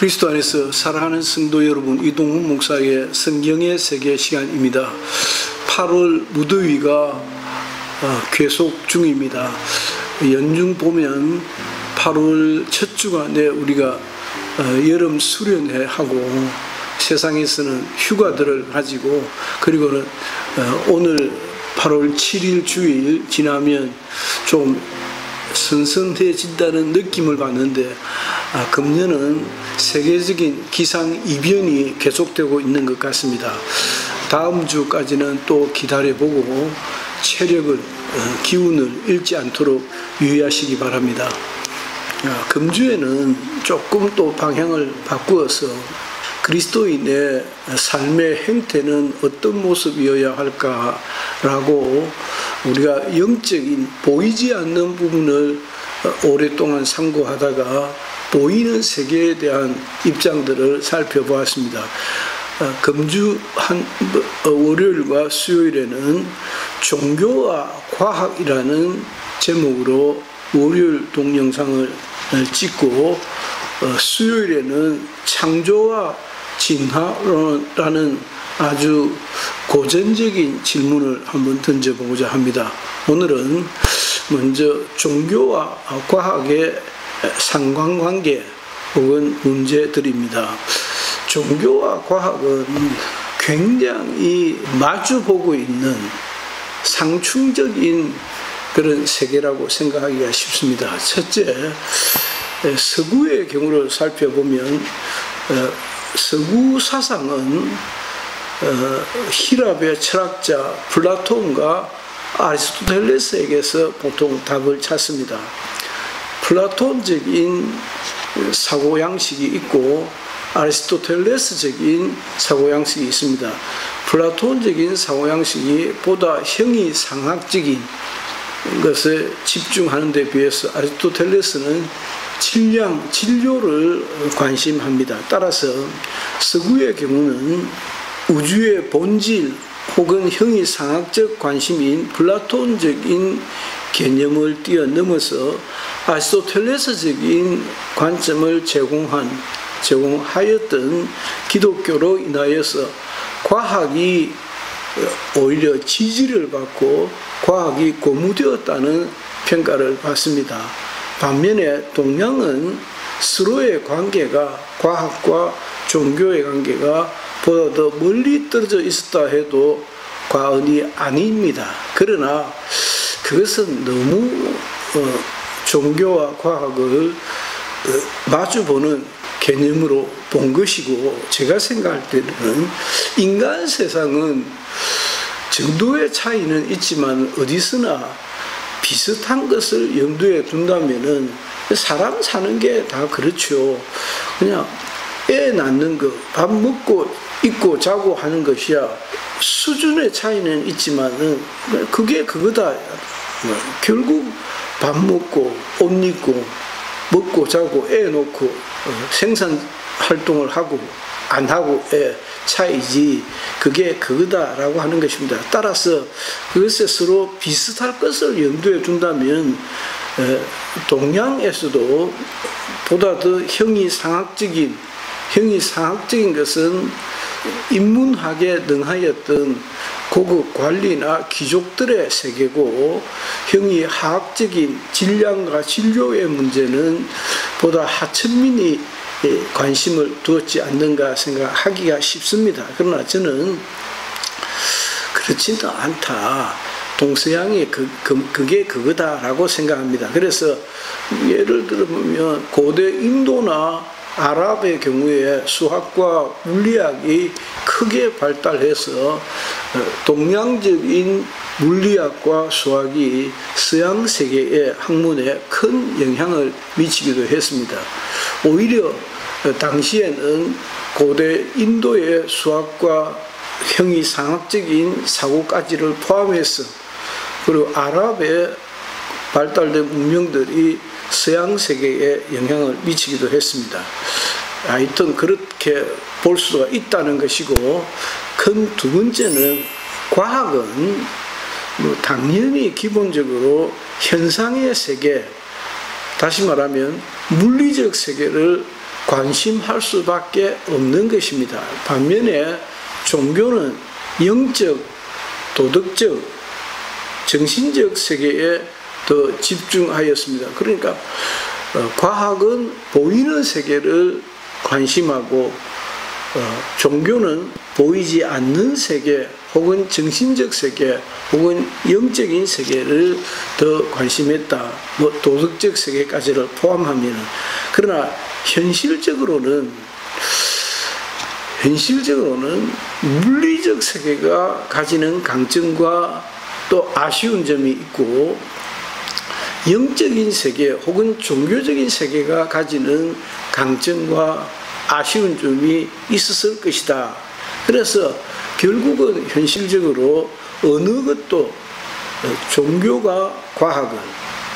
그리스도 안에서 사랑하는 성도 여러분, 이동훈 목사의 성경의 세계 시간입니다. 8월 무더위가 계속 중입니다. 연중 보면 8월 첫 주간에 우리가 여름 수련회 하고 세상에서는 휴가들을 가지고, 그리고는 오늘 8월 7일 주일 지나면 좀 선선해진다는 느낌을 받는데, 금년은 세계적인 기상이변이 계속되고 있는 것 같습니다. 다음 주까지는 또 기다려보고 체력을, 기운을 잃지 않도록 유의하시기 바랍니다. 금주에는 조금 또 방향을 바꾸어서 그리스도인의 삶의 행태는 어떤 모습이어야 할까라고 우리가 영적인 보이지 않는 부분을 오랫동안 상고하다가 보이는 세계에 대한 입장들을 살펴보았습니다. 금주 월요일과 수요일에는 종교와 과학이라는 제목으로 월요일 동영상을 찍고, 수요일에는 창조와 진화라는 아주 고전적인 질문을 한번 던져보고자 합니다. 오늘은 먼저 종교와 과학의 상관관계 혹은 문제들입니다. 종교와 과학은 굉장히 마주보고 있는 상충적인 그런 세계라고 생각하기가 쉽습니다. 첫째, 서구의 경우를 살펴보면 서구 사상은 히랍의 철학자 플라톤과 아리스토텔레스에게서 보통 답을 찾습니다. 플라톤적인 사고양식이 있고 아리스토텔레스적인 사고양식이 있습니다. 플라톤적인 사고양식이 보다 형이상학적인 것에 집중하는 데 비해서 아리스토텔레스는 질량, 진료를 관심합니다. 따라서 서구의 경우는 우주의 본질 혹은 형이상학적 관심인 플라톤적인 개념을 뛰어넘어서 아리스토텔레스적인 관점을 제공하였던 기독교로 인하여서 과학이 오히려 지지를 받고 과학이 고무되었다는 평가를 받습니다. 반면에 동양은 서로의 관계가, 과학과 종교의 관계가 보다 더 멀리 떨어져 있었다 해도 과언이 아닙니다. 그러나 그것은 너무 종교와 과학을 마주보는 개념으로 본 것이고, 제가 생각할 때는 인간 세상은 정도의 차이는 있지만 어디서나 비슷한 것을 염두에 둔다면은 사람 사는 게 다 그렇죠. 그냥 애 낳는 거, 밥 먹고 입고 자고 하는 것이야. 수준의 차이는 있지만은 그게 그거다. 결국 밥 먹고 옷 입고 먹고 자고 애 놓고 생산 활동을 하고 안 하고의 차이지, 그게 그거다라고 하는 것입니다. 따라서 그것에 서로 비슷할 것을 염두에 둔다면 동양에서도 보다 더 형이상학적인 것은 인문학에 능하였던 고급 관리나 귀족들의 세계고, 형이하학적인 질량과 진료의 문제는 보다 하천민이 관심을 두었지 않는가 생각하기가 쉽습니다. 그러나 저는 그렇지는 않다. 동서양이 그게 그거다라고 생각합니다. 그래서 예를 들어보면 고대 인도나 아랍의 경우에 수학과 물리학이 크게 발달해서 동양적인 물리학과 수학이 서양 세계의 학문에 큰 영향을 미치기도 했습니다. 오히려 당시에는 고대 인도의 수학과 형이상학적인 사고까지를 포함해서, 그리고 아랍의 발달된 문명들이 서양 세계에 영향을 미치기도 했습니다. 하여튼 그렇게 볼 수가 있다는 것이고, 큰 두 번째는 과학은 당연히 기본적으로 현상의 세계, 다시 말하면 물리적 세계를 관심할 수밖에 없는 것입니다. 반면에 종교는 영적, 도덕적, 정신적 세계에 더 집중하였습니다. 그러니까 과학은 보이는 세계를 관심하고 종교는 보이지 않는 세계 혹은 정신적 세계 혹은 영적인 세계를 더 관심했다. 뭐 도덕적 세계까지를 포함하면. 그러나 현실적으로는 물리적 세계가 가지는 강점과 또 아쉬운 점이 있고 영적인 세계 혹은 종교적인 세계가 가지는 강점과 아쉬운 점이 있었을 것이다. 그래서 결국은 현실적으로 어느 것도 종교가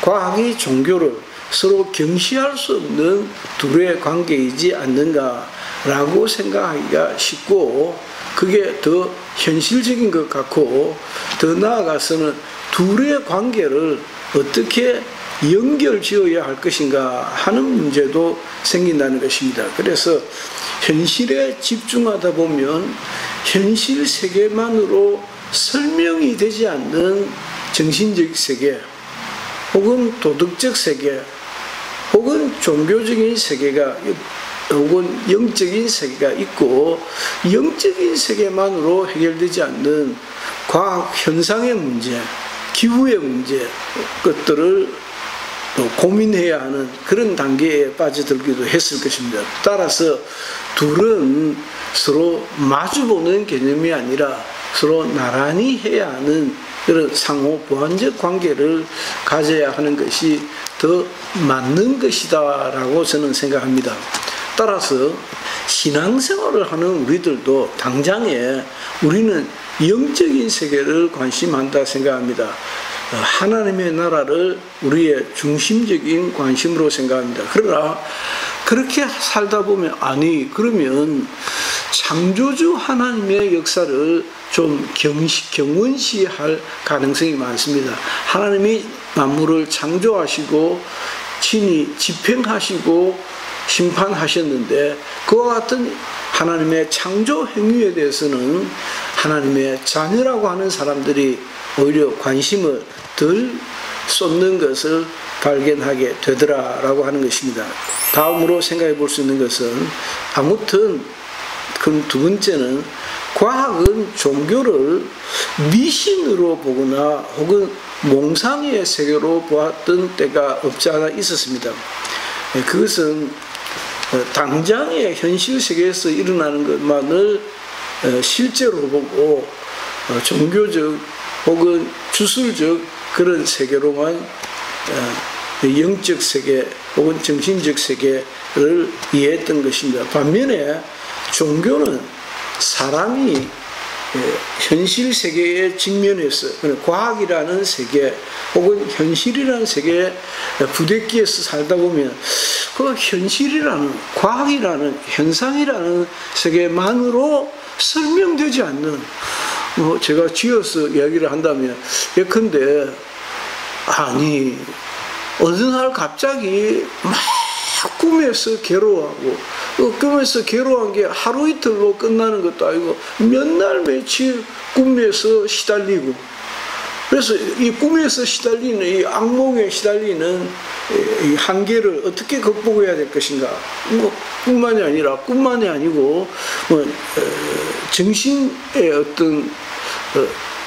과학이 종교를 서로 경시할 수 없는 둘의 관계이지 않는가라고 생각하기가 쉽고 그게 더 현실적인 것 같고 더 나아가서는 둘의 관계를 어떻게 연결 지어야 할 것인가 하는 문제도 생긴다는 것입니다. 그래서 현실에 집중하다 보면 현실 세계만으로 설명이 되지 않는 정신적 세계 혹은 도덕적 세계 혹은 종교적인 세계가 혹은 영적인 세계가 있고 영적인 세계만으로 해결되지 않는 과학 현상의 문제, 기후의 문제 것들을 고민해야 하는 그런 단계에 빠져들기도 했을 것입니다. 따라서 둘은 서로 마주보는 개념이 아니라 서로 나란히 해야 하는 그런 상호 보완적 관계를 가져야 하는 것이 더 맞는 것이다 라고 저는 생각합니다. 따라서 신앙생활을 하는 우리들도 당장에 우리는 영적인 세계를 관심한다 생각합니다. 하나님의 나라를 우리의 중심적인 관심으로 생각합니다. 그러나 그렇게 살다 보면 그러면 창조주 하나님의 역사를 좀 경원시할 가능성이 많습니다. 하나님이 만물을 창조하시고 친히 집행하시고 심판하셨는데 그와 같은 하나님의 창조 행위에 대해서는 하나님의 자녀라고 하는 사람들이 오히려 관심을 덜 쏟는 것을 발견하게 되더라라고 하는 것입니다. 다음으로 생각해 볼 수 있는 것은 아무튼 그럼 두 번째는 과학은 종교를 미신으로 보거나 혹은 몽상의 세계로 보았던 때가 없지 않아 있었습니다. 그것은 당장의 현실 세계에서 일어나는 것만을 실제로 보고 종교적 혹은 주술적 그런 세계로만 영적 세계 혹은 정신적 세계를 이해했던 것입니다. 반면에 종교는 사람이 현실 세계에 직면해서 과학이라는 세계 혹은 현실이라는 세계에 부대끼어서 살다 보면 그 현실이라는 과학이라는 현상이라는 세계만으로 설명되지 않는 제가 지어서 이야기를 한다면 예컨대 어느 날 갑자기 막 꿈에서 괴로워하고 꿈에서 괴로워한 게 하루 이틀로 끝나는 것도 아니고 몇 날 며칠 꿈에서 시달리고 그래서 이 꿈에서 시달리는 이 악몽에 시달리는 이 한계를 어떻게 극복해야 될 것인가 뿐만이 아니고 정신의 어떤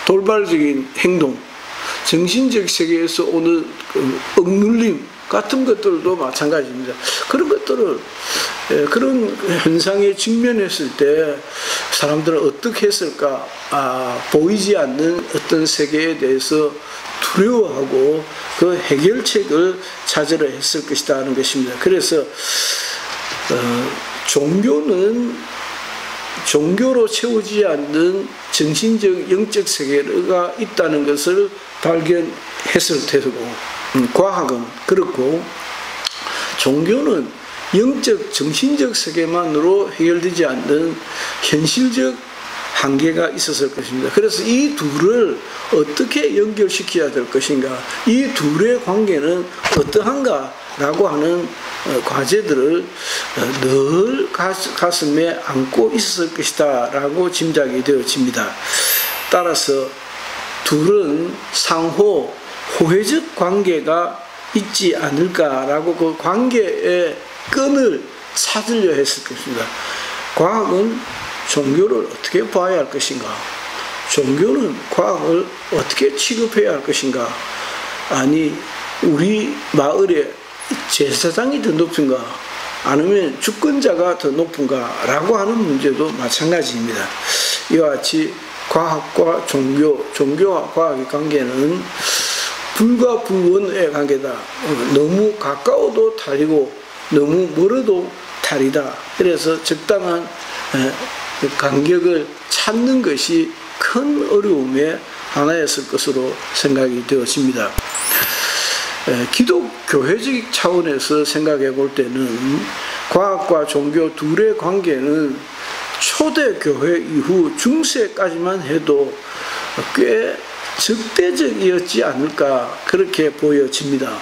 돌발적인 행동 정신적 세계에서 오는 억눌림 같은 것들도 마찬가지입니다. 그런 것들을 그런 현상에 직면했을 때 사람들은 어떻게 했을까? 보이지 않는 어떤 세계에 대해서 두려워하고 그 해결책을 찾으려 했을 것이다 하는 것입니다. 그래서 종교로 채우지 않는 정신적 영적 세계가 있다는 것을 발견했을 테고 과학은 그렇고 종교는 영적 정신적 세계만으로 해결되지 않는 현실적 한계가 있었을 것입니다. 그래서 이 둘을 어떻게 연결시켜야 될 것인가 이 둘의 관계는 어떠한가 라고 하는 과제들을 늘 가슴에 안고 있었을 것이다 라고 짐작이 되어집니다. 따라서 둘은 상호 호혜적 관계가 있지 않을까라고 그 관계의 끈을 찾으려 했을 것입니다. 과학은 종교를 어떻게 봐야 할 것인가? 종교는 과학을 어떻게 취급해야 할 것인가? 아니, 우리 마을에 제사장이 더 높은가? 아니면 주권자가 더 높은가? 라고 하는 문제도 마찬가지입니다. 이와 같이 과학과 종교와 과학의 관계는 불과 불원의 관계다. 너무 가까워도 다르고 너무 멀어도 다르다. 그래서 적당한 간격을 찾는 것이 큰 어려움의 하나였을 것으로 생각이 되었습니다. 기독교회적 차원에서 생각해 볼 때는 과학과 종교 둘의 관계는 초대교회 이후 중세까지만 해도 꽤 적대적이었지 않을까 그렇게 보여집니다.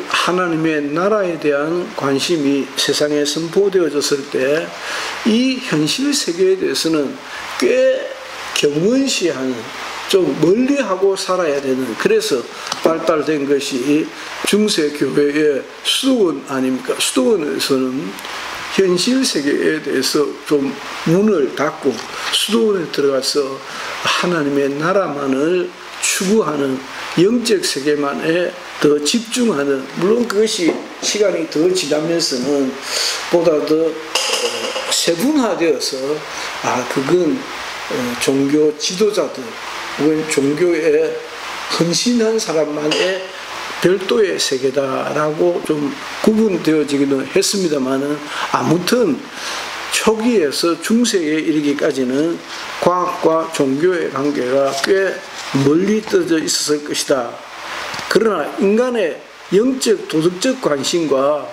하나님의 나라에 대한 관심이 세상에 선포되어졌을 때 이 현실 세계에 대해서는 꽤 경건시하는, 좀 멀리하고 살아야 되는, 그래서 발달된 것이 중세교회의 수도원 아닙니까? 수도원에서는 현실 세계에 대해서 좀 문을 닫고 수도원에 들어가서 하나님의 나라만을 추구하는 영적 세계만에 더 집중하는, 물론 그것이 시간이 더 지나면서는 보다 더 세분화되어서 그건 종교 지도자들 혹은 종교에 헌신한 사람만의 별도의 세계다라고 좀 구분되어지기도 했습니다만은, 아무튼 초기에서 중세에 이르기까지는 과학과 종교의 관계가 꽤 멀리 떨어져 있었을 것이다. 그러나 인간의 영적 도덕적 관심과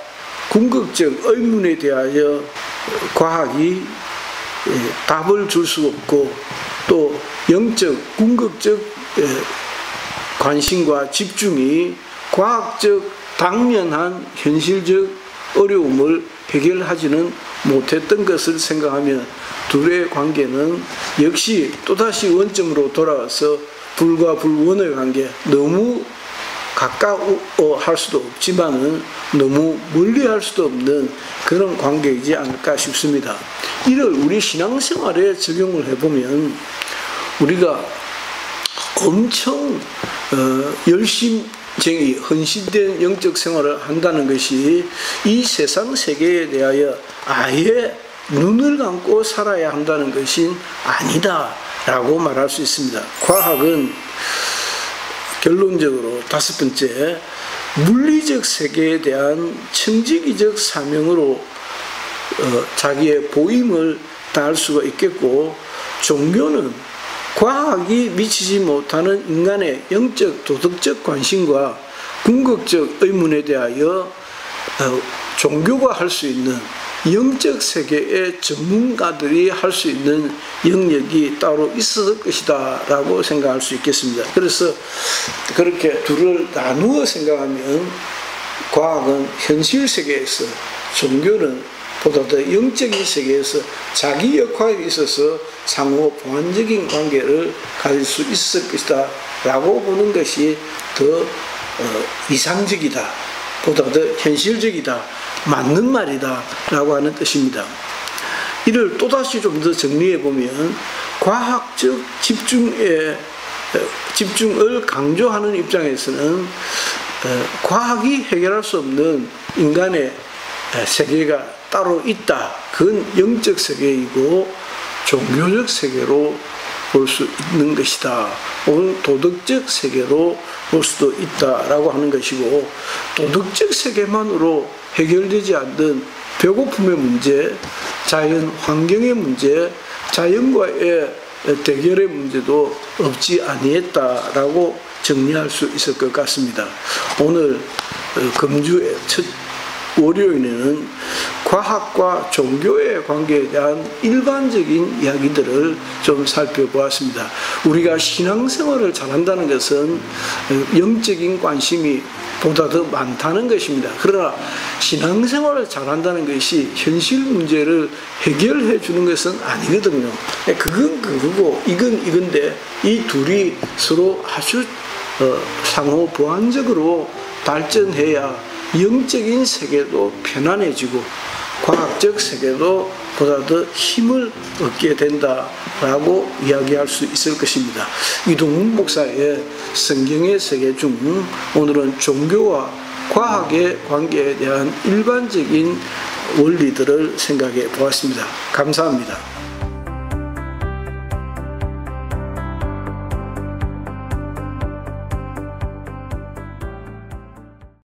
궁극적 의문에 대하여 과학이 답을 줄 수 없고, 또 영적 궁극적 관심과 집중이 과학적 당면한 현실적 어려움을 해결하지는 못했던 것을 생각하면 둘의 관계는 역시 또다시 원점으로 돌아와서 불과 불원의 관계, 너무 가까워 할 수도 없지만은 너무 멀리 할 수도 없는 그런 관계이지 않을까 싶습니다. 이를 우리 신앙생활에 적용을 해보면 우리가 엄청 열심쟁이 헌신된 영적 생활을 한다는 것이 이 세상 세계에 대하여 아예 눈을 감고 살아야 한다는 것이 아니다 라고 말할 수 있습니다. 과학은 결론적으로 다섯 번째, 물리적 세계에 대한 청지기적 사명으로 자기의 보임을 다할 수가 있겠고, 종교는 과학이 미치지 못하는 인간의 영적 도덕적 관심과 궁극적 의문에 대하여 종교가 할 수 있는, 영적 세계의 전문가들이 할 수 있는 영역이 따로 있었을 것이다 라고 생각할 수 있겠습니다. 그래서 그렇게 둘을 나누어 생각하면 과학은 현실 세계에서, 종교는 보다 더 영적인 세계에서 자기 역할에 있어서 상호 보완적인 관계를 가질 수 있을 것이다 라고 보는 것이 더 이상적이다, 보다 더 현실적이다, 맞는 말이다 라고 하는 뜻입니다. 이를 또다시 좀 더 정리해 보면, 과학적 집중을 강조하는 입장에서는 과학이 해결할 수 없는 인간의 세계가 따로 있다. 그건 영적 세계이고 종교적 세계로 볼 수 있는 것이다. 혹은 도덕적 세계로 볼 수도 있다라고 하는 것이고, 도덕적 세계만으로 해결되지 않는 배고픔의 문제, 자연 환경의 문제, 자연과의 대결의 문제도 없지 아니했다라고 정리할 수 있을 것 같습니다. 오늘 금주의 첫 월요일에는 과학과 종교의 관계에 대한 일반적인 이야기들을 좀 살펴보았습니다. 우리가 신앙생활을 잘한다는 것은 영적인 관심이 보다 더 많다는 것입니다. 그러나 신앙생활을 잘한다는 것이 현실 문제를 해결해 주는 것은 아니거든요. 그건 그거고 이건 이건데 이 둘이 서로 아주 상호 보완적으로 발전해야 영적인 세계도 편안해지고 과학적 세계도 보다 더 힘을 얻게 된다라고 이야기할 수 있을 것입니다. 이동훈 목사의 성경의 세계 중 오늘은 종교와 과학의 관계에 대한 일반적인 원리들을 생각해 보았습니다. 감사합니다.